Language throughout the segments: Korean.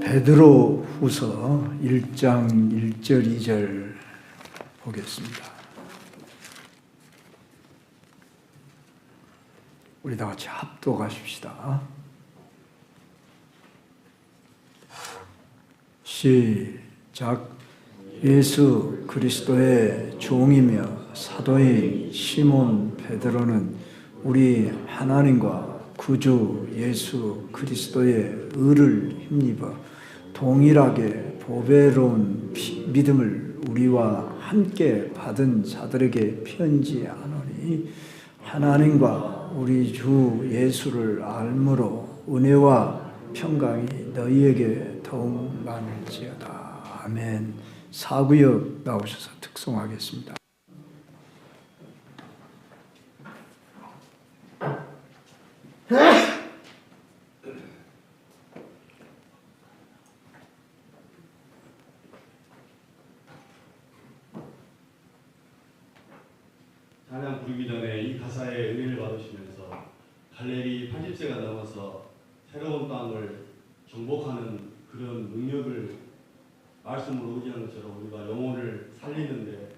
베드로 후서 1장 1절 2절 보겠습니다. 우리 다 같이 합독하십시다. 시작. 예수 그리스도의 종이며 사도인 시몬 베드로는 우리 하나님과 구주 예수 그리스도의 의를 힘입어 동일하게 보배로운 믿음을 우리와 함께 받은 자들에게 편지하노니, 하나님과 우리 주 예수를 알므로 은혜와 평강이 너희에게 더욱 많을지어다. 아멘. 사구역 나오셔서 특송하겠습니다. 찬양 부르기 전에 이 가사의 은혜를 받으시면서 갈렙이 80세가 넘어서 새로운 땅을 정복하는 그런 능력을 말씀으로 의지하는 것처럼 우리가 영혼을 살리는데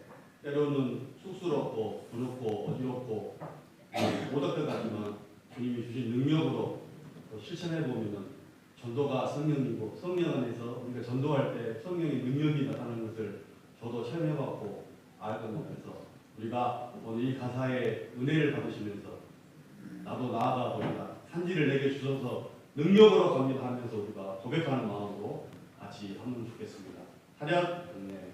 때로는 쑥스럽고 부족고 어지럽고 모닥불 같지만 주님이 주신 능력으로 실천해보면 전도가 성령이고, 성령 안에서 우리가 전도할 때 성령의 능력이 나타나는 것을 저도 체험해봤고 알아가면서 우리가 오늘 이 가사의 은혜를 받으시면서 나도 나아가 보리라, 산지를 내게 주셔서 능력으로 갑니다 하면서 우리가 고백하는 마음으로 같이 하면 좋겠습니다. 찬양 은혜.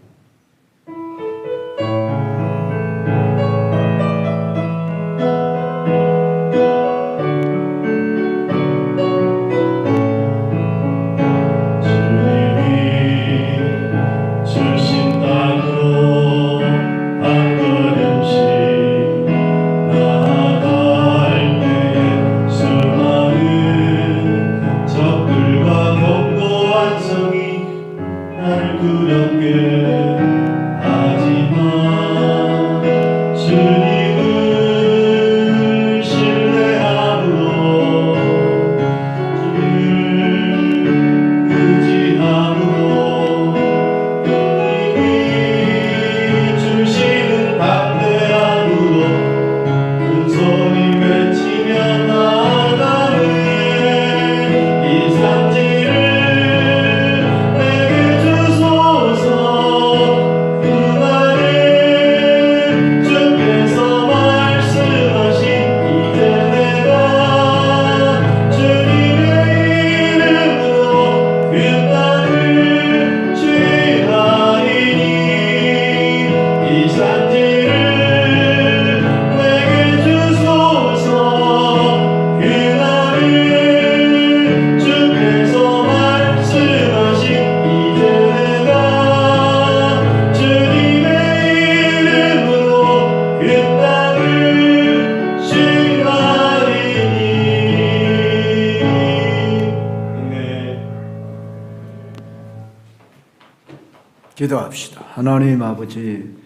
기도합시다. 하나님 아버지,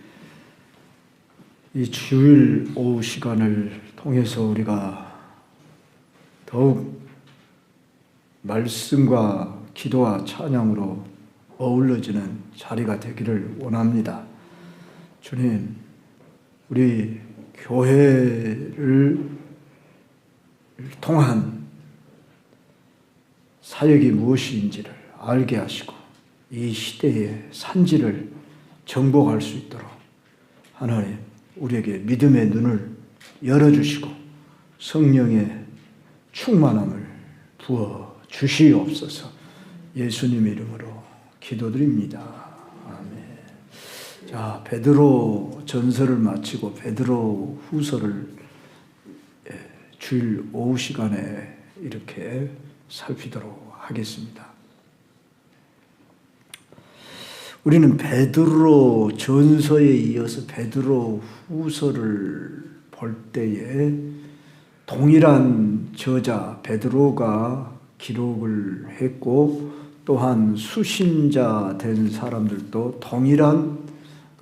이 주일 오후 시간을 통해서 우리가 더욱 말씀과 기도와 찬양으로 어우러지는 자리가 되기를 원합니다. 주님, 우리 교회를 통한 사역이 무엇인지를 알게 하시고 이 시대의 산지를 정복할 수 있도록 하나님 우리에게 믿음의 눈을 열어주시고 성령의 충만함을 부어 주시옵소서. 예수님 이름으로 기도드립니다. 아멘. 자, 베드로 전서를 마치고 베드로 후서를 주일 오후 시간에 이렇게 살피도록 하겠습니다. 우리는 베드로 전서에 이어서 베드로 후서를 볼 때에 동일한 저자 베드로가 기록을 했고, 또한 수신자 된 사람들도 동일한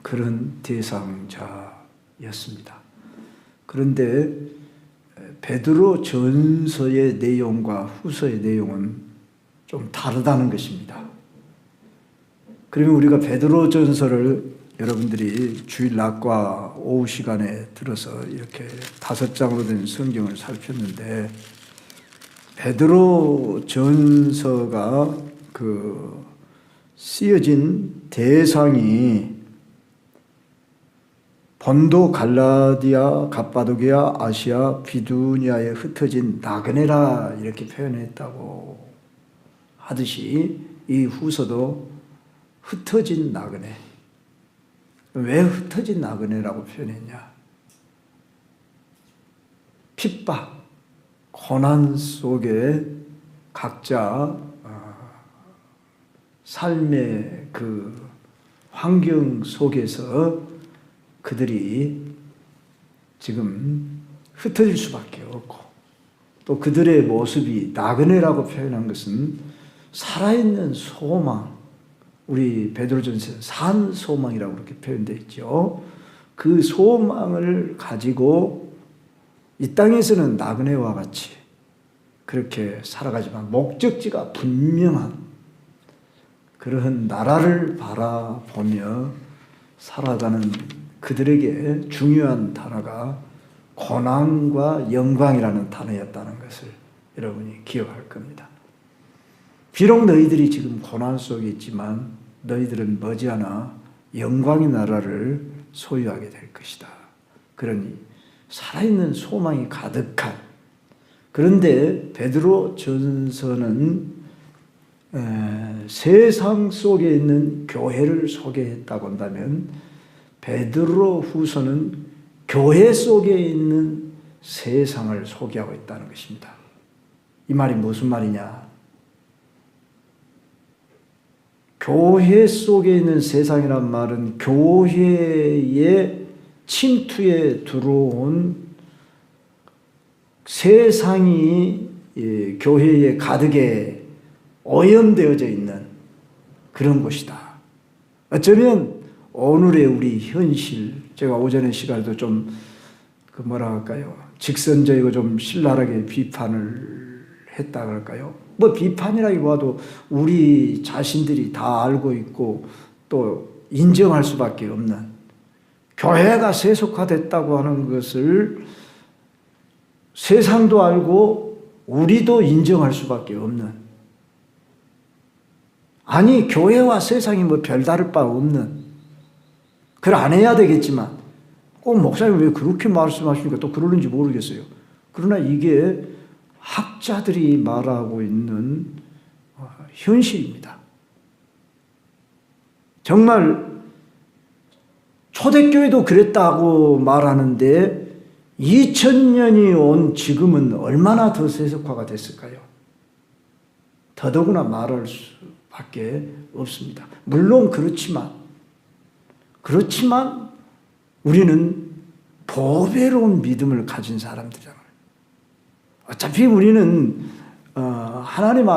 그런 대상자였습니다. 그런데 베드로 전서의 내용과 후서의 내용은 좀 다르다는 것입니다. 그러면 우리가 베드로전서를 여러분들이 주일 낮과 오후 시간에 들어서 이렇게 5장으로 된 성경을 살폈는데, 베드로전서가 그 쓰여진 대상이 본도, 갈라디아, 갑바도기아, 아시아, 비두니아에 흩어진 나그네라 이렇게 표현했다고 하듯이 이 후서도 흩어진 나그네. 왜 흩어진 나그네라고 표현했냐? 핍박, 고난 속에 각자 삶의 그 환경 속에서 그들이 지금 흩어질 수밖에 없고, 또 그들의 모습이 나그네라고 표현한 것은 살아있는 소망, 우리 베드로전서에 산 소망이라고 그렇게 표현되어 있죠. 그 소망을 가지고 이 땅에서는 나그네와 같이 그렇게 살아가지만 목적지가 분명한 그러한 나라를 바라보며 살아가는 그들에게 중요한 단어가 고난과 영광이라는 단어였다는 것을 여러분이 기억할 겁니다. 비록 너희들이 지금 고난 속에 있지만 너희들은 머지않아 영광의 나라를 소유하게 될 것이다. 그러니 살아있는 소망이 가득한, 그런데 베드로 전서는 세상 속에 있는 교회를 소개했다고 한다면 베드로 후서는 교회 속에 있는 세상을 소개하고 있다는 것입니다. 이 말이 무슨 말이냐? 교회 속에 있는 세상이란 말은 교회의 침투에 들어온 세상이 교회의 가득에 오염되어져 있는 그런 곳이다. 어쩌면 오늘의 우리 현실, 제가 오전에 시간에도 좀 그 뭐라 할까요? 직선적이고 좀 신랄하게 비판을 했다 그럴까요? 뭐 비판이라기보다도 우리 자신들이 다 알고 있고 또 인정할 수밖에 없는, 교회가 세속화됐다고 하는 것을 세상도 알고 우리도 인정할 수밖에 없는, 아니 교회와 세상이 뭐 별다를 바 없는, 그걸 안 해야 되겠지만 꼭 목사님 왜 그렇게 말씀하시니까 또 그러는지 모르겠어요. 그러나 이게 학자들이 말하고 있는 현실입니다. 정말 초대교회도 그랬다고 말하는데 2000년이 온 지금은 얼마나 더 세속화가 됐을까요? 더더구나 말할 수밖에 없습니다. 물론 그렇지만 우리는 보배로운 믿음을 가진 사람들이잖아요. 어차피 우리는 하나님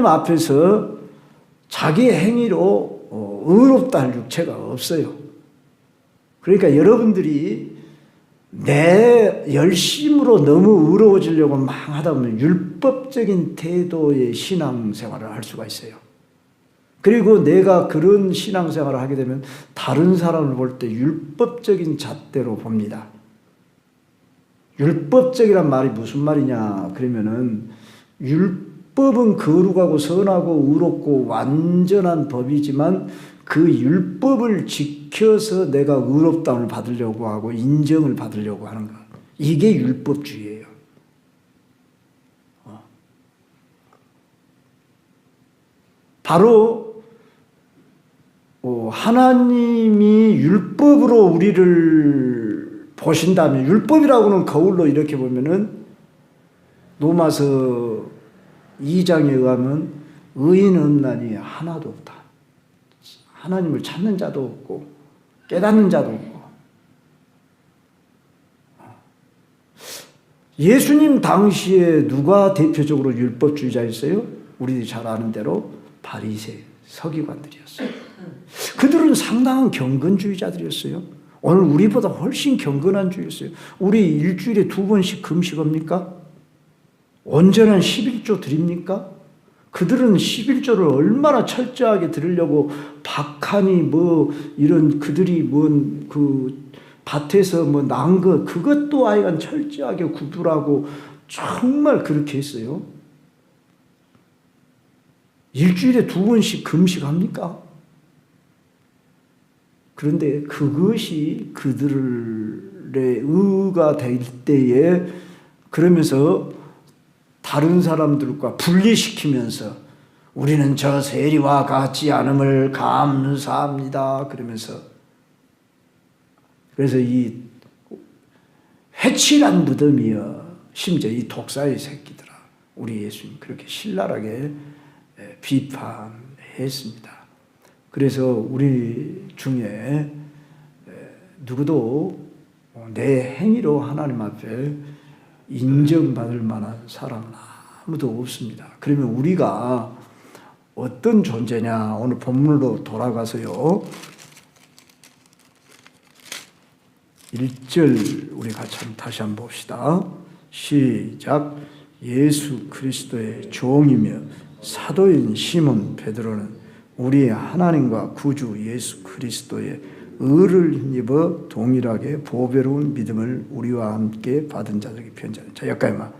앞에서 자기 행위로 의롭다 할 육체가 없어요. 그러니까 여러분들이 내 열심으로 너무 의로워지려고 막 하다 보면 율법적인 태도의 신앙생활을 할 수가 있어요. 그리고 내가 그런 신앙생활을 하게 되면 다른 사람을 볼 때 율법적인 잣대로 봅니다. 율법적이란 말이 무슨 말이냐 그러면은, 율법은 거룩하고 선하고 의롭고 완전한 법이지만 그 율법을 지켜서 내가 의롭다움을 받으려고 하고 인정을 받으려고 하는 것, 이게 율법주의예요. 바로 하나님이 율법으로 우리를 보신다면, 율법이라고는 거울로 이렇게 보면은 로마서 2장에 의하면 의인 없나니 하나도 없다. 하나님을 찾는 자도 없고 깨닫는 자도 없고. 예수님 당시에 누가 대표적으로 율법주의자였어요? 우리들이 잘 아는 대로 바리새, 서기관들이었어요. 그들은 상당한 경건주의자들이었어요. 오늘 우리보다 훨씬 경건한 주였어요. 우리 일주일에 2번씩 금식합니까? 온전한 11조 드립니까? 그들은 11조를 얼마나 철저하게 드리려고 박하니 뭐 이런 그들이 뭔 그 밭에서 뭐 난 것 그것도 하여간 철저하게 구분하고 정말 그렇게 했어요. 일주일에 2번씩 금식합니까? 그런데 그것이 그들의 의가 될 때에 그러면서 다른 사람들과 분리시키면서 우리는 저 세리와 같지 않음을 감사합니다. 그러면서 그래서 이 회칠한 무덤이여 심지어 이 독사의 새끼들아 우리 예수님 그렇게 신랄하게 비판했습니다. 그래서 우리 중에 누구도 내 행위로 하나님 앞에 인정받을 만한 사람은 아무도 없습니다. 그러면 우리가 어떤 존재냐? 오늘 본문으로 돌아가서요. 1절 우리 같이 다시 한번 봅시다. 시작. 예수 그리스도의 종이며 사도인 시몬 베드로는 우리 하나님과 구주 예수 그리스도의 의를 힘입어 동일하게 보배로운 믿음을 우리와 함께 받은 자들에게 편지하는. 자, 여기까지만.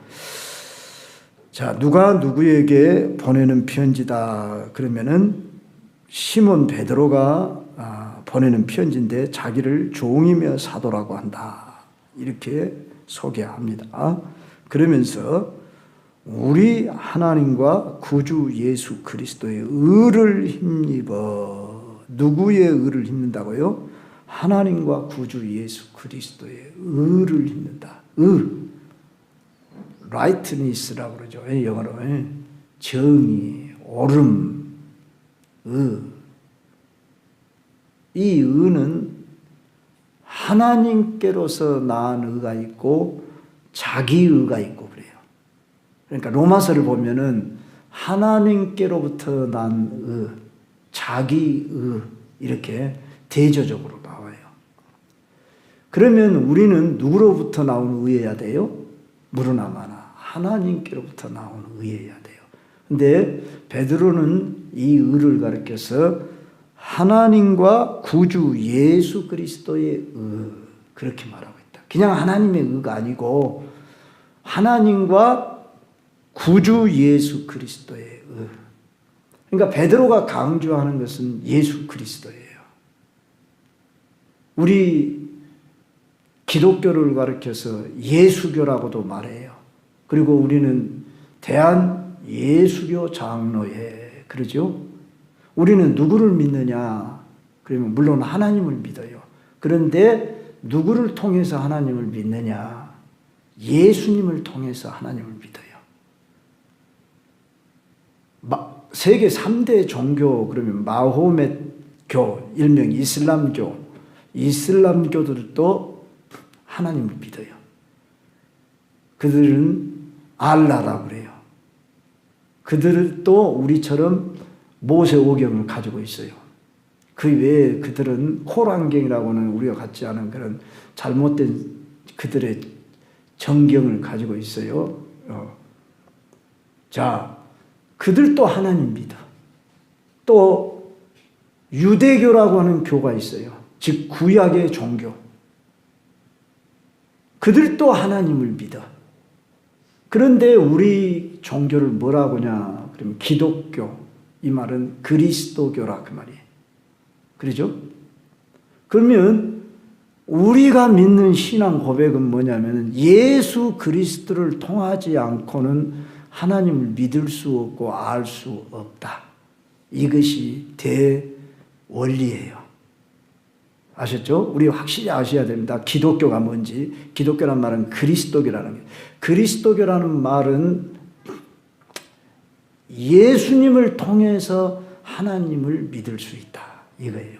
자, 누가 누구에게 보내는 편지다 그러면은 시몬 베드로가 보내는 편지인데 자기를 종이며 사도라고 한다. 이렇게 소개합니다. 그러면서 우리 하나님과 구주 예수 그리스도의 의를 힘입어 누구의 의를 힘는다고요? 하나님과 구주 예수 그리스도의 의를 힘는다. 의, rightness라고 그러죠. 영어로 정의, 옳음, 의. 이 의는 하나님께로서 낳은 의가 있고 자기 의가 있고 그래요. 그러니까 로마서를 보면은 하나님께로부터 난 의, 자기 의 이렇게 대조적으로 나와요. 그러면 우리는 누구로부터 나온 의여야 돼요? 무르나마나 하나님께로부터 나온 의여야 돼요. 근데 베드로는 이 의를 가리켜서 하나님과 구주 예수 그리스도의 의 그렇게 말하고 있다. 그냥 하나님의 의가 아니고 하나님과 구주 예수 그리스도의 의. 그러니까 베드로가 강조하는 것은 예수 그리스도예요. 우리 기독교를 가리켜서 예수교라고도 말해요. 그리고 우리는 대한 예수교 장로회 그러죠. 우리는 누구를 믿느냐? 그러면 물론 하나님을 믿어요. 그런데 누구를 통해서 하나님을 믿느냐? 예수님을 통해서 하나님을 믿어요. 세계 3대 종교 그러면 마호멧교, 일명 이슬람교, 이슬람교들도 하나님을 믿어요. 그들은 알라라고 그래요. 그들도 우리처럼 모세오경을 가지고 있어요. 그 외에 그들은 코란경이라고는 우리가 갖지 않은 그런 잘못된 그들의 정경을 가지고 있어요. 자, 그들도 하나님 믿어. 또 유대교라고 하는 교가 있어요. 즉 구약의 종교. 그들도 하나님을 믿어. 그런데 우리 종교를 뭐라고 하냐? 그러면 기독교. 이 말은 그리스도교라 그 말이에요. 그러죠? 그러면 우리가 믿는 신앙 고백은 뭐냐면 예수 그리스도를 통하지 않고는 하나님을 믿을 수 없고 알 수 없다. 이것이 대원리예요. 아셨죠? 우리 확실히 아셔야 됩니다. 기독교가 뭔지. 기독교란 말은 그리스도교라는 거예요. 그리스도교라는 말은 예수님을 통해서 하나님을 믿을 수 있다. 이거예요.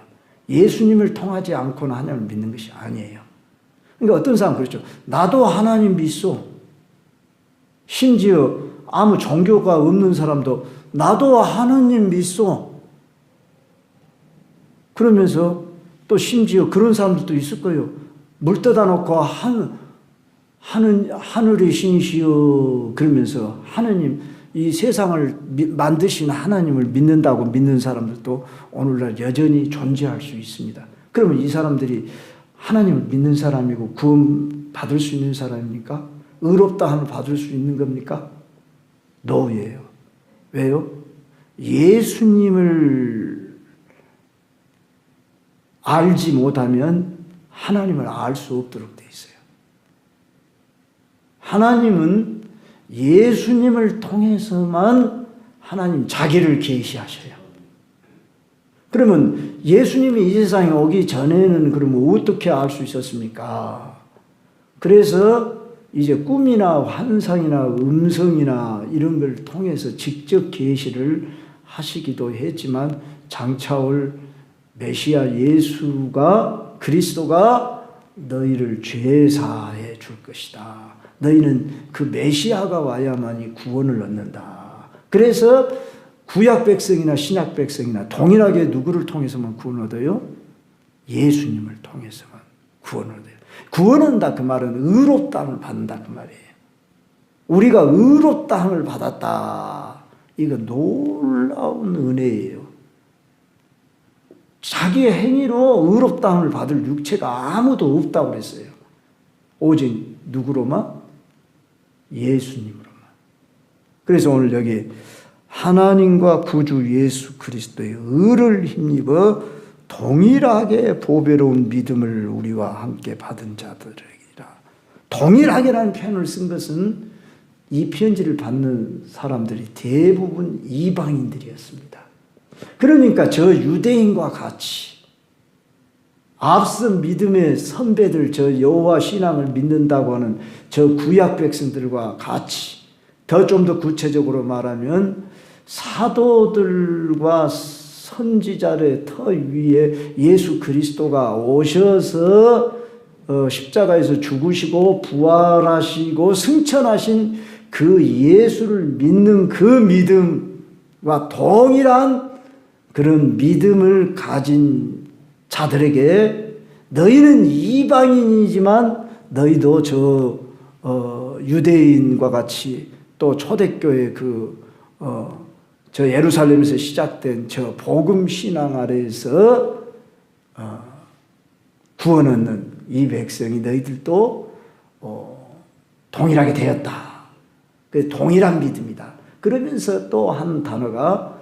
예수님을 통하지 않고는 하나님을 믿는 것이 아니에요. 그러니까 어떤 사람은 그렇죠. 나도 하나님 믿소. 심지어 아무 종교가 없는 사람도 나도 하나님 믿소. 그러면서 또 심지어 그런 사람들도 있을 거예요. 물 떠다 놓고 하늘의 신이시여 그러면서 하나님, 이 세상을 만드신 하나님을 믿는다고 믿는 사람들도 오늘날 여전히 존재할 수 있습니다. 그러면 이 사람들이 하나님을 믿는 사람이고 구원 받을 수 있는 사람입니까? 의롭다 함을 받을 수 있는 겁니까? 노예요. 왜요? 예수님을 알지 못하면 하나님을 알 수 없도록 돼 있어요. 하나님은 예수님을 통해서만 하나님 자기를 계시하셔요. 그러면 예수님이 이 세상에 오기 전에는 그러면 어떻게 알 수 있었습니까? 그래서 이제 꿈이나 환상이나 음성이나 이런 걸 통해서 직접 계시를 하시기도 했지만 장차 올 메시아 예수가, 그리스도가 너희를 죄사해 줄 것이다. 너희는 그 메시아가 와야만이 구원을 얻는다. 그래서 구약 백성이나 신약 백성이나 동일하게 누구를 통해서만 구원을 얻어요? 예수님을 통해서만 구원을 얻어요. 구원한다 그 말은 의롭다함을 받는다 그 말이에요. 우리가 의롭다함을 받았다. 이거 놀라운 은혜예요. 자기의 행위로 의롭다함을 받을 육체가 아무도 없다고 그랬어요. 오직 누구로만? 예수님으로만. 그래서 오늘 여기 하나님과 구주 예수 그리스도의 의를 힘입어 동일하게 보배로운 믿음을 우리와 함께 받은 자들에게라. 동일하게라는 표현을 쓴 것은 이 편지를 받는 사람들이 대부분 이방인들이었습니다. 그러니까 저 유대인과 같이 앞선 믿음의 선배들, 저 여호와 신앙을 믿는다고 하는 저 구약 백성들과 같이, 더 좀 더 구체적으로 말하면 사도들과 선지자의 터 위에 예수 그리스도가 오셔서 십자가에서 죽으시고 부활하시고 승천하신 그 예수를 믿는 그 믿음과 동일한 그런 믿음을 가진 자들에게 너희는 이방인이지만 너희도 저 유대인과 같이 또 초대교회 저 예루살렘에서 시작된 저 복음 신앙 아래에서 구원 얻는 이 백성이 너희들도 동일하게 되었다. 그 동일한 믿음이다. 그러면서 또 한 단어가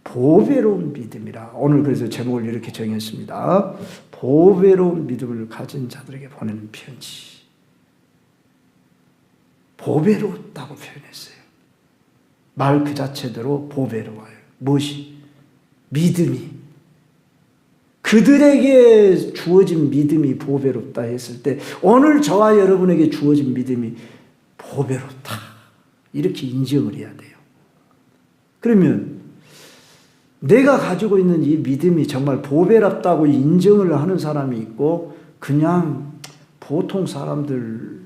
보배로운 믿음이라. 오늘 그래서 제목을 이렇게 정했습니다. 보배로운 믿음을 가진 자들에게 보내는 편지. 보배롭다고 표현했어요. 말 그 자체대로 보배로워요. 무엇이? 믿음이. 그들에게 주어진 믿음이 보배롭다 했을 때 오늘 저와 여러분에게 주어진 믿음이 보배롭다. 이렇게 인정을 해야 돼요. 그러면 내가 가지고 있는 이 믿음이 정말 보배롭다고 인정을 하는 사람이 있고 그냥 보통 사람들,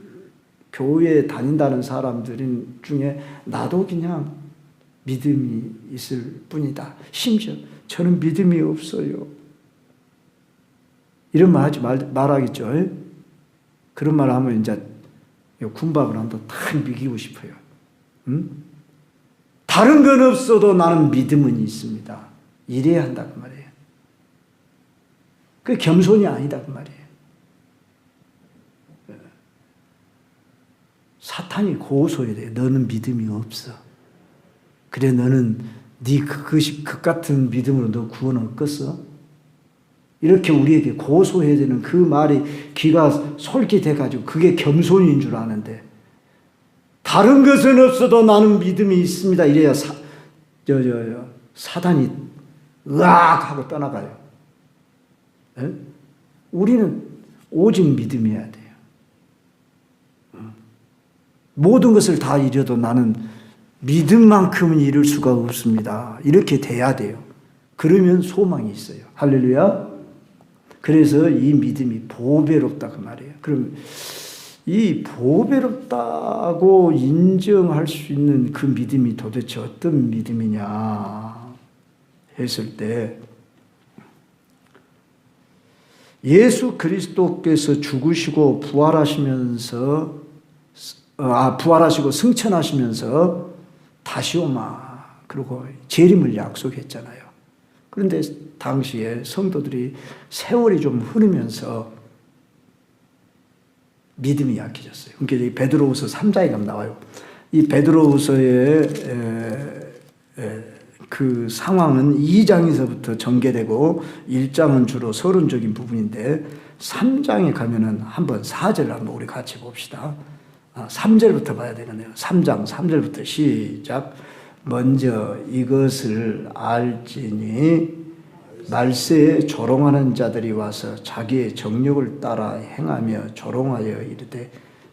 교회에 다닌다는 사람들 중에 나도 그냥 믿음이 있을 뿐이다. 심지어 저는 믿음이 없어요. 이런 말 말하겠죠. 그런 말 하면 이제 군밥을 한번 탁 먹이고 싶어요. 다른 건 없어도 나는 믿음은 있습니다. 이래야 한다 그 말이에요. 그게 겸손이 아니다 그 말이에요. 사탄이 고소해야 돼. 너는 믿음이 없어. 그래 너는 네 그것이 그 같은 믿음으로 너 구원 얻겠어? 이렇게 우리에게 고소해야 되는 그 말이 귀가 솔깃해가지고 그게 겸손인 줄 아는데 다른 것은 없어도 나는 믿음이 있습니다. 이래야 사단이 으악 하고 떠나가요. 에? 우리는 오직 믿음이어야 돼요. 모든 것을 다 이뤄도 나는 믿음만큼은 이룰 수가 없습니다. 이렇게 돼야 돼요. 그러면 소망이 있어요. 할렐루야. 그래서 이 믿음이 보배롭다 그 말이에요. 그럼 이 보배롭다고 인정할 수 있는 그 믿음이 도대체 어떤 믿음이냐 했을 때 예수 그리스도께서 죽으시고 부활하시면서 부활하시고 승천하시면서 다시 오마 그리고 재림을 약속했잖아요. 그런데 당시에 성도들이 세월이 좀 흐르면서 믿음이 약해졌어요. 그러니까 이 베드로후서 3장에 가면 나와요. 이 베드로후서의 그 상황은 2장에서부터 전개되고 1장은 주로 서론적인 부분인데 3장에 가면은 한번 4절을 한번 우리 같이 봅시다. 3절부터 봐야 되겠네요. 3장 3절부터 시작. 먼저 이것을 알지니 말세에 조롱하는 자들이 와서 자기의 정욕을 따라 행하며 조롱하여 이르되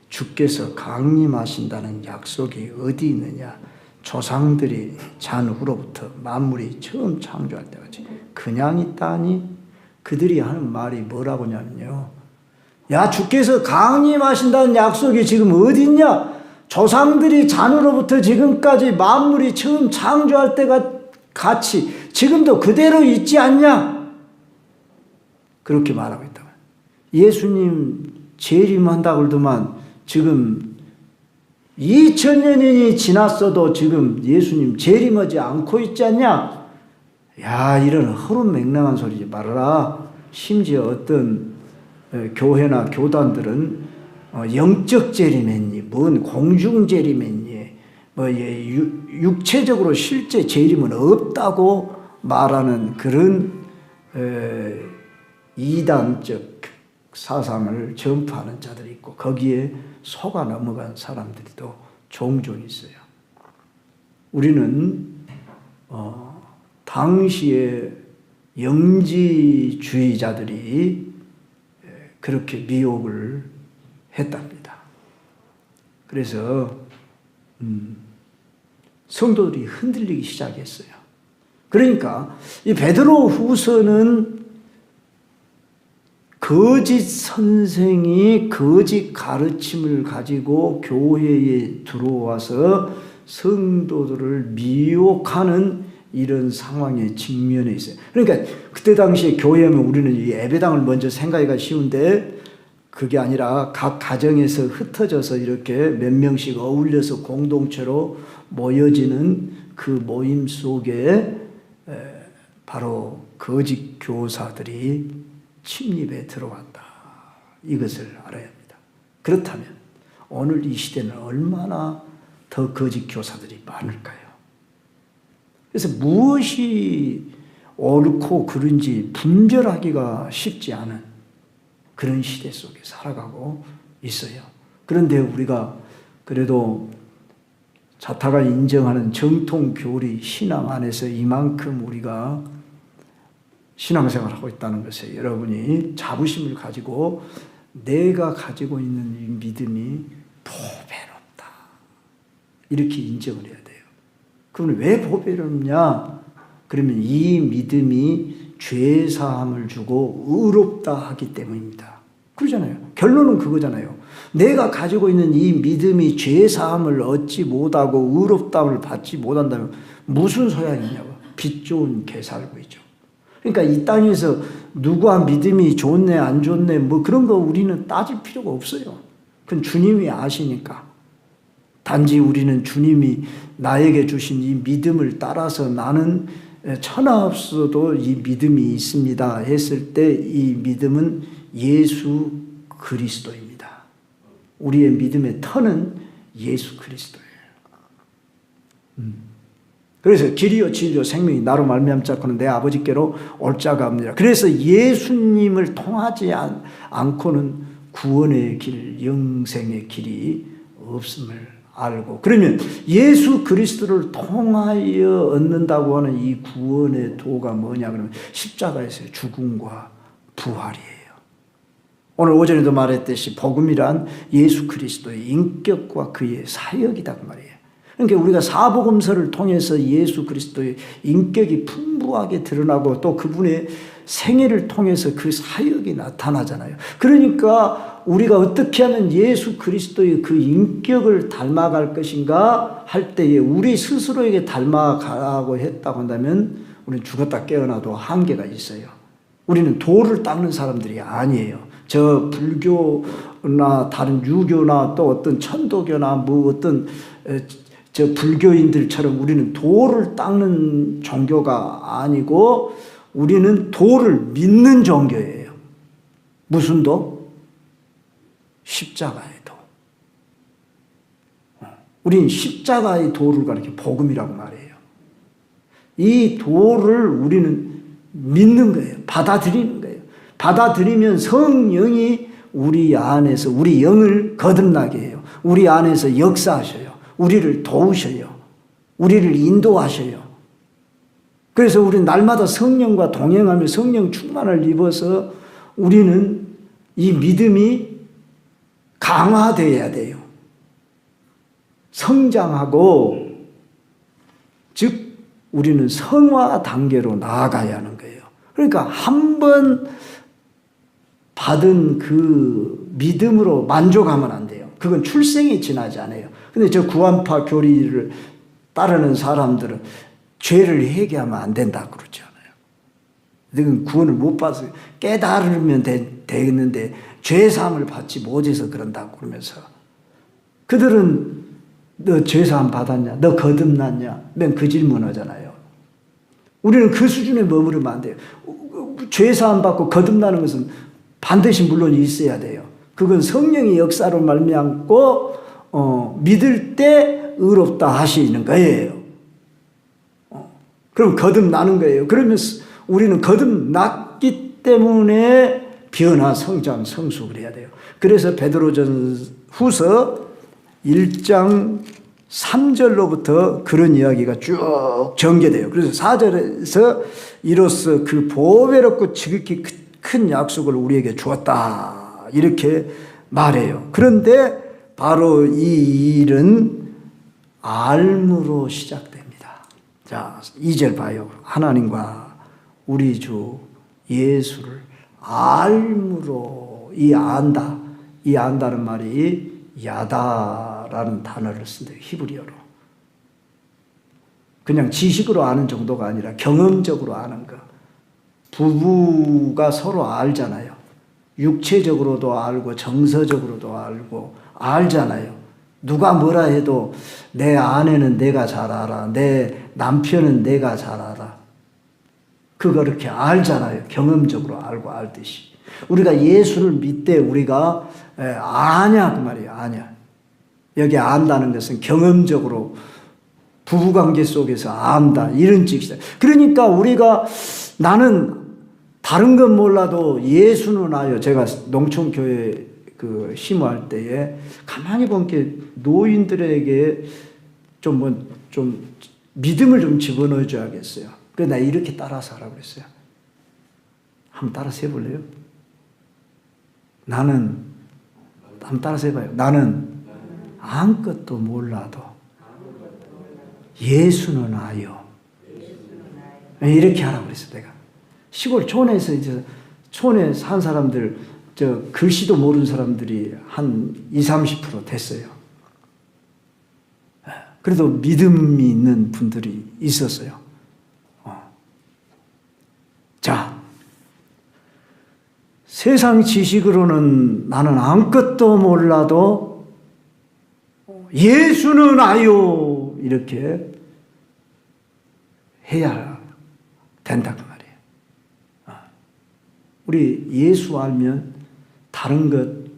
주께서 강림하신다는 약속이 어디 있느냐. 조상들이 잔 후로부터 만물이 처음 창조할 때까지 그냥 있다니. 그들이 하는 말이 뭐라고 하냐면요, 야 주께서 강림하신다는 약속이 지금 어디 있냐. 조상들이 잔으로부터 지금까지 만물이 처음 창조할 때가 같이 지금도 그대로 있지 않냐. 그렇게 말하고 있다. 예수님 재림한다 그러더만 지금 2000년이 지났어도 지금 예수님 재림하지 않고 있지 않냐. 야, 이런 허름맹랑한 소리지 말아라. 심지어 어떤 교회나 교단들은 영적 재림했니, 뭔 공중 재림했니, 육체적으로 실제 재림은 없다고 말하는 그런 이단적 사상을 전파하는 자들이 있고 거기에 속아 넘어간 사람들이 또 종종 있어요. 우리는 당시에 영지주의자들이 그렇게 미혹을 했답니다. 그래서 성도들이 흔들리기 시작했어요. 그러니까 이 베드로후서는 거짓 선생이 거짓 가르침을 가지고 교회에 들어와서 성도들을 미혹하는 이런 상황에 직면해 있어요. 그러니까 그때 당시에 교회하면 우리는 이 예배당을 먼저 생각하기가 쉬운데 그게 아니라 각 가정에서 흩어져서 이렇게 몇 명씩 어울려서 공동체로 모여지는 그 모임 속에 바로 거짓 교사들이 침입에 들어왔다. 이것을 알아야 합니다. 그렇다면 오늘 이 시대는 얼마나 더 거짓 교사들이 많을까요? 그래서 무엇이 옳고 그른지 분별하기가 쉽지 않은 그런 시대 속에 살아가고 있어요. 그런데 우리가 그래도 자타가 인정하는 정통 교리 신앙 안에서 이만큼 우리가 신앙생활을 하고 있다는 것에 여러분이 자부심을 가지고 내가 가지고 있는 이 믿음이 보배롭다. 이렇게 인정을 해야 돼요. 그러면 왜 보배롭냐? 그러면 이 믿음이 죄사함을 주고 의롭다 하기 때문입니다. 그러잖아요. 결론은 그거잖아요. 내가 가지고 있는 이 믿음이 죄사함을 얻지 못하고 의롭다함을 받지 못한다면 무슨 소양이냐고. 빛 좋은 개살구이죠. 그러니까 이 땅에서 누가 믿음이 좋네 안 좋네 뭐 그런 거 우리는 따질 필요가 없어요. 그건 주님이 아시니까. 단지 우리는 주님이 나에게 주신 이 믿음을 따라서 나는 천하 없어도 이 믿음이 있습니다 했을 때 이 믿음은 예수 그리스도입니다. 우리의 믿음의 터는 예수 그리스도예요. 그래서 길이요 진리요 생명이 나로 말미암자고는 내 아버지께로 올 자가 없느니라. 그래서 예수님을 통하지 않고는 구원의 길, 영생의 길이 없음을 알고, 그러면 예수 그리스도를 통하여 얻는다고 하는 이 구원의 도가 뭐냐 그러면 십자가에서의 죽음과 부활이에요. 오늘 오전에도 말했듯이 복음이란 예수 그리스도의 인격과 그의 사역이다 그 말이에요. 그러니까 우리가 사복음서를 통해서 예수 그리스도의 인격이 풍부하게 드러나고 또 그분의 생애를 통해서 그 사역이 나타나잖아요. 그러니까 우리가 어떻게 하면 예수 그리스도의 그 인격을 닮아갈 것인가 할 때에 우리 스스로에게 닮아가라고 했다고 한다면 우리는 죽었다 깨어나도 한계가 있어요. 우리는 돌을 닦는 사람들이 아니에요. 저 불교 기독교나 다른 유교나 또 어떤 천도교나 뭐 어떤 저 불교인들처럼 우리는 도를 닦는 종교가 아니고 우리는 도를 믿는 종교예요. 무슨 도? 십자가의 도. 우리는 십자가의 도를 가리켜 복음이라고 말해요. 이 도를 우리는 믿는 거예요. 받아들이는 거예요. 받아들이면 성령이 우리 안에서 우리 영을 거듭나게 해요. 우리 안에서 역사하셔요. 우리를 도우셔요. 우리를 인도하셔요. 그래서 우리는 날마다 성령과 동행하며 성령 충만을 입어서 우리는 이 믿음이 강화되어야 돼요. 성장하고, 즉 우리는 성화 단계로 나아가야 하는 거예요. 그러니까 한 번 받은 그 믿음으로 만족하면 안 돼요. 그건 출생에 지나지 않아요. 근데 저 구원파 교리를 따르는 사람들은 죄를 회개하면 안 된다고 그러잖아요. 너는 구원을 못 받아서 깨달으면 되겠는데 죄사함을 받지 못해서 그런다고 그러면서 그들은 너 죄사함 받았냐? 너 거듭났냐? 맨 그 질문 하잖아요. 우리는 그 수준에 머무르면 안 돼요. 죄사함 받고 거듭나는 것은 반드시 물론 있어야 돼요. 그건 성령의 역사로 말미암고 믿을 때 의롭다 하시는 거예요. 그럼 거듭나는 거예요. 그러면 우리는 거듭났기 때문에 변화, 성장, 성숙을 해야 돼요. 그래서 베드로전후서 1장 3절로부터 그런 이야기가 쭉 전개돼요. 그래서 4절에서 이로써 그 보배롭고 지극히 큰 약속을 우리에게 주었다 이렇게 말해요. 그런데 바로 이 일은 알므로 시작됩니다. 자, 2절 봐요. 하나님과 우리 주 예수를 알므로, 이 안다는 말이 야다라는 단어를 쓴대요. 히브리어로. 그냥 지식으로 아는 정도가 아니라 경험적으로 아는 거. 부부가 서로 알잖아요. 육체적으로도 알고 정서적으로도 알고 알잖아요. 누가 뭐라 해도 내 아내는 내가 잘 알아. 내 남편은 내가 잘 알아. 그거 그렇게 알잖아요. 경험적으로 알고 알듯이. 우리가 예수를 믿되 우리가 아냐 그 말이에요. 아냐. 여기 안다는 것은 경험적으로 부부관계 속에서 안다 이런 뜻이다. 그러니까 우리가 나는 다른 건 몰라도 예수는 아요. 제가 농촌교회 그 심호할 때에 가만히 보니까 노인들에게 좀 믿음을 좀 집어넣어 줘야겠어요. 그래서 나 이렇게 따라서 하라고 그랬어요. 한번 따라서 해볼래요? 한번 따라서 해봐요. 나는 아무것도 몰라도 예수는 아요. 이렇게 하라고 그랬어요, 내가. 시골 촌에서 이제 촌에 산 사람들, 글씨도 모르는 사람들이 한 20-30% 됐어요. 그래도 믿음이 있는 분들이 있었어요. 자, 세상 지식으로는 나는 아무것도 몰라도 예수는 아요. 이렇게 해야 된다 그 말이에요. 우리 예수 알면 다른 것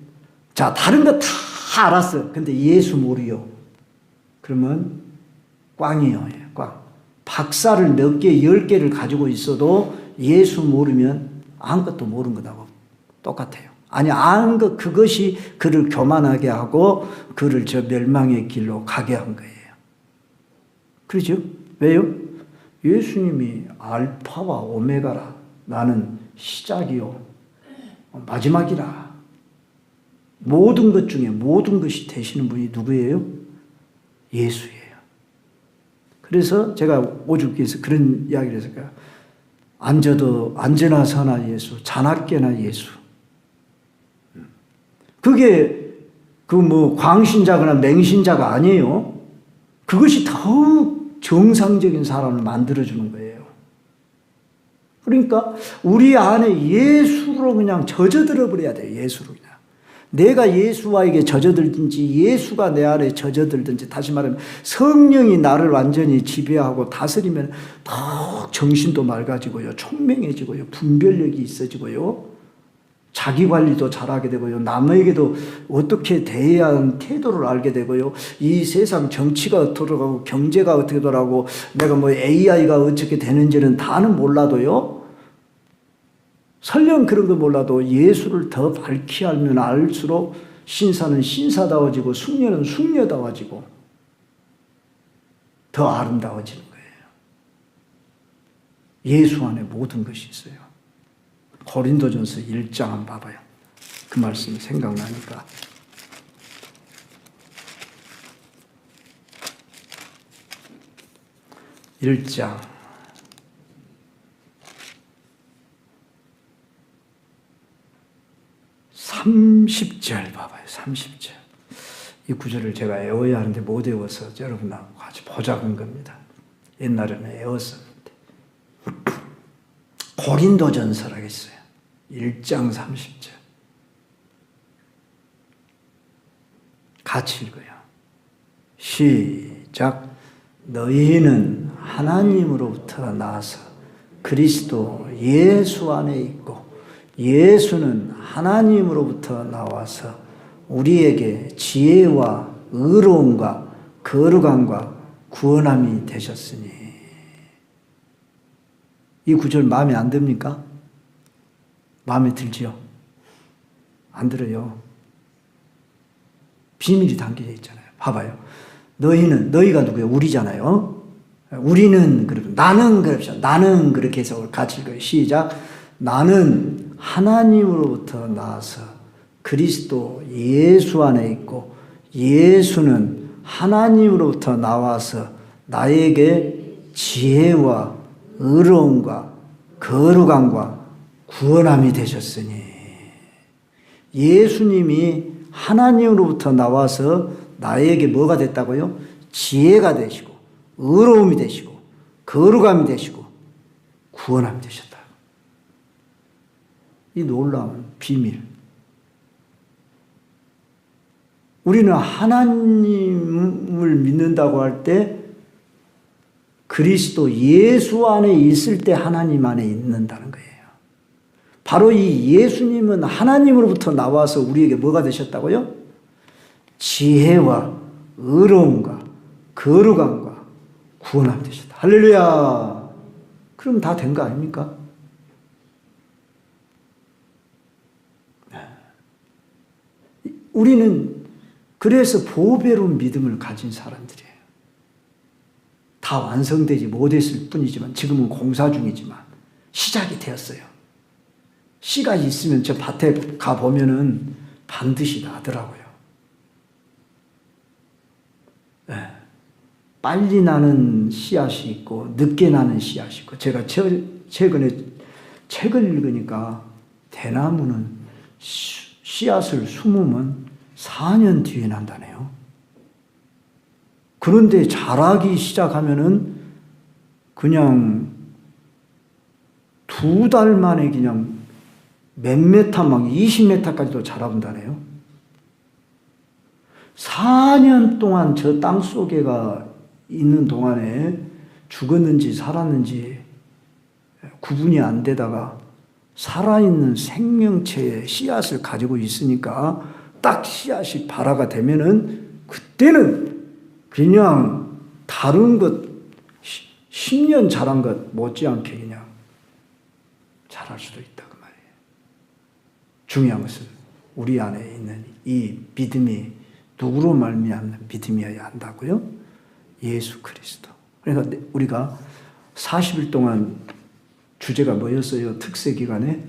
다 알았어. 근데 예수 모르요. 그러면 꽝이에요. 꽝. 박사를 몇 개, 10개를 가지고 있어도 예수 모르면 아무것도 모르는 것하고 똑같아요. 아니, 아는 것, 그것이 그를 교만하게 하고 그를 저 멸망의 길로 가게 한 거예요. 그렇죠? 왜요? 예수님이 알파와 오메가라. 나는 시작이요. 마지막이라. 모든 것 중에 모든 것이 되시는 분이 누구예요? 예수예요. 그래서 제가 오죽해서 그런 이야기를 했을까요? 앉으나 서나 예수, 자나깨나 예수. 그게 광신자거나 맹신자가 아니에요. 그것이 더욱 정상적인 사람을 만들어주는 거예요. 그러니까 우리 안에 예수로 그냥 젖어들어 버려야 돼요. 예수로 그냥. 내가 예수와에게 젖어들든지 예수가 내 안에 젖어들든지, 다시 말하면 성령이 나를 완전히 지배하고 다스리면 더욱 정신도 맑아지고요, 총명해지고요, 분별력이 있어지고요, 자기관리도 잘하게 되고요, 남에게도 어떻게 대해야 하는 태도를 알게 되고요, 이 세상 정치가 어떻게 돌아가고 경제가 어떻게 돌아가고 내가 뭐 AI가 어떻게 되는지는 다는 몰라도요, 설령 그런 거 몰라도 예수를 더 밝히 알면 알수록 신사는 신사다워지고 숙녀는 숙녀다워지고 더 아름다워지는 거예요. 예수 안에 모든 것이 있어요. 고린도전서 1장 한번 봐봐요. 그 말씀이 생각나니까. (1장) 30절 봐봐요. 30절. 이 구절을 제가 외워야 하는데 못 외워서 여러분하고 같이 보자는 겁니다. 옛날에는 외웠었는데. 고린도전서라고 했어요. 1장 30절. 같이 읽어요. 시작. 너희는 하나님으로부터 나서 그리스도 예수 안에 있고 예수는 하나님으로부터 나와서 우리에게 지혜와 의로움과 거룩함과 구원함이 되셨으니. 이 구절 마음에 안 듭니까? 마음에 들지요? 안 들어요. 비밀이 담겨져 있잖아요. 봐봐요. 너희는, 너희가 누구예요? 우리잖아요. 우리는, 나는, 그럽시다. 나는, 그렇게 해서 같이 읽어요. 시작. 나는 하나님으로부터 나와서 그리스도 예수 안에 있고 예수는 하나님으로부터 나와서 나에게 지혜와 의로움과 거룩함과 구원함이 되셨으니. 예수님이 하나님으로부터 나와서 나에게 뭐가 됐다고요? 지혜가 되시고 의로움이 되시고 거룩함이 되시고 구원함이 되셨다. 이 놀라운 비밀. 우리는 하나님을 믿는다고 할 때 그리스도 예수 안에 있을 때 하나님 안에 있는다는 거예요. 바로 이 예수님은 하나님으로부터 나와서 우리에게 뭐가 되셨다고요? 지혜와 의로움과 거룩함과 구원함이 되셨다. 할렐루야. 그럼 다 된 거 아닙니까? 우리는 그래서 보배로운 믿음을 가진 사람들이에요. 다 완성되지 못했을 뿐이지만, 지금은 공사 중이지만 시작이 되었어요. 씨가 있으면 저 밭에 가보면은 반드시 나더라고요. 네. 빨리 나는 씨앗이 있고 늦게 나는 씨앗이 있고, 제가 최근에 책을 읽으니까 대나무는 씨앗을 숨으면 4년 뒤에 난다네요. 그런데 자라기 시작하면은 그냥 2달 만에 그냥 몇 메타, 막 20m까지도 자라본다네요. 4년 동안 저 땅 속에가 있는 동안에 죽었는지 살았는지 구분이 안 되다가 살아있는 생명체의 씨앗을 가지고 있으니까 딱 씨앗이 발화가 되면은 그때는 그냥 다른 것 10년 자란 것 못지않게 그냥 자랄 수도 있다 그 말이에요. 중요한 것은 우리 안에 있는 이 믿음이 누구로 말미암는 믿음이어야 한다고요? 예수 그리스도. 그러니까 우리가 40일 동안 주제가 뭐였어요? 특세 기간에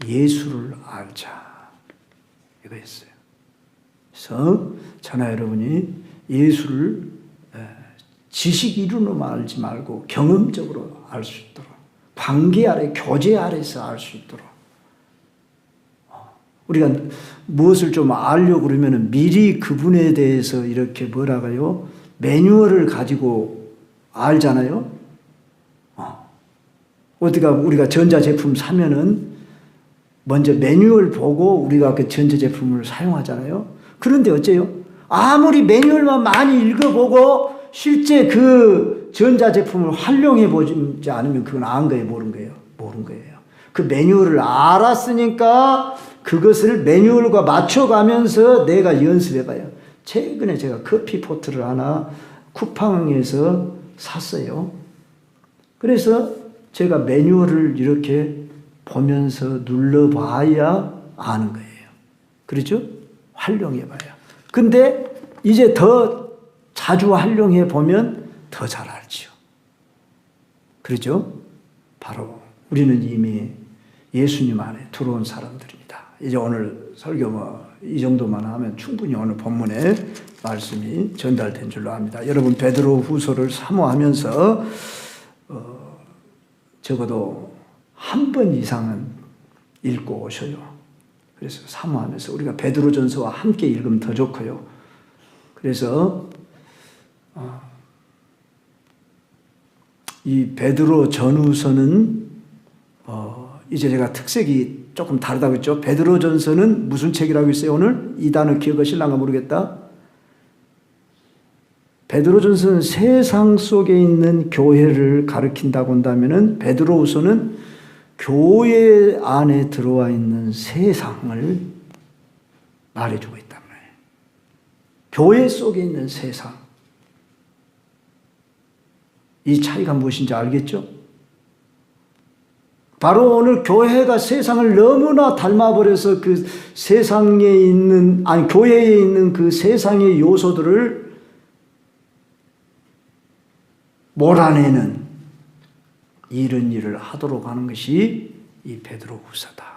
예수를 알자 이거였어요. 그래서 저나 여러분이 예수를 지식 이론으로만 알지 말고 경험적으로 알 수 있도록, 관계 아래, 교제 아래서 알 수 있도록, 우리가 무엇을 좀 알려고 그러면 미리 그분에 대해서 이렇게 뭐라고요? 매뉴얼을 가지고 알잖아요. 어디가 우리가 전자제품 사면은 먼저 매뉴얼 보고 우리가 그 전자제품을 사용하잖아요. 그런데 어째요? 아무리 매뉴얼만 많이 읽어보고 실제 그 전자제품을 활용해 보지 않으면 그건 안 거예요, 모르는 거예요? 모르는 거예요. 그 매뉴얼을 알았으니까 그것을 매뉴얼과 맞춰가면서 내가 연습해봐요. 최근에 제가 커피포트를 하나 쿠팡에서 샀어요. 그래서 제가 매뉴얼을 이렇게 보면서 눌러봐야 아는 거예요. 그렇죠? 활용해봐요. 근데 이제 더 자주 활용해 보면 더 잘 알죠. 그렇죠? 바로 우리는 이미 예수님 안에 들어온 사람들입니다. 이제 오늘 설교 이 정도만 하면 충분히 오늘 본문의 말씀이 전달된 줄로 압니다. 여러분 베드로 후서를 사모하면서 적어도 한 번 이상은 읽고 오셔요. 그래서 사모하면서 우리가 베드로전서와 함께 읽으면 더 좋고요. 그래서 이 베드로 전후서는 이제 제가 특색이 조금 다르다고 했죠. 베드로전서는 무슨 책이라고 했어요? 오늘 이 단어 기억하실랑가 모르겠다. 베드로전서는 세상 속에 있는 교회를 가리킨다고 한다면은 베드로후서는 교회 안에 들어와 있는 세상을 말해주고 있단 말이에요. 교회 속에 있는 세상. 이 차이가 무엇인지 알겠죠? 바로 오늘 교회가 세상을 너무나 닮아버려서 그 세상에 있는, 교회에 있는 그 세상의 요소들을 몰아내는 이런 일을 하도록 하는 것이 이 베드로 후서다.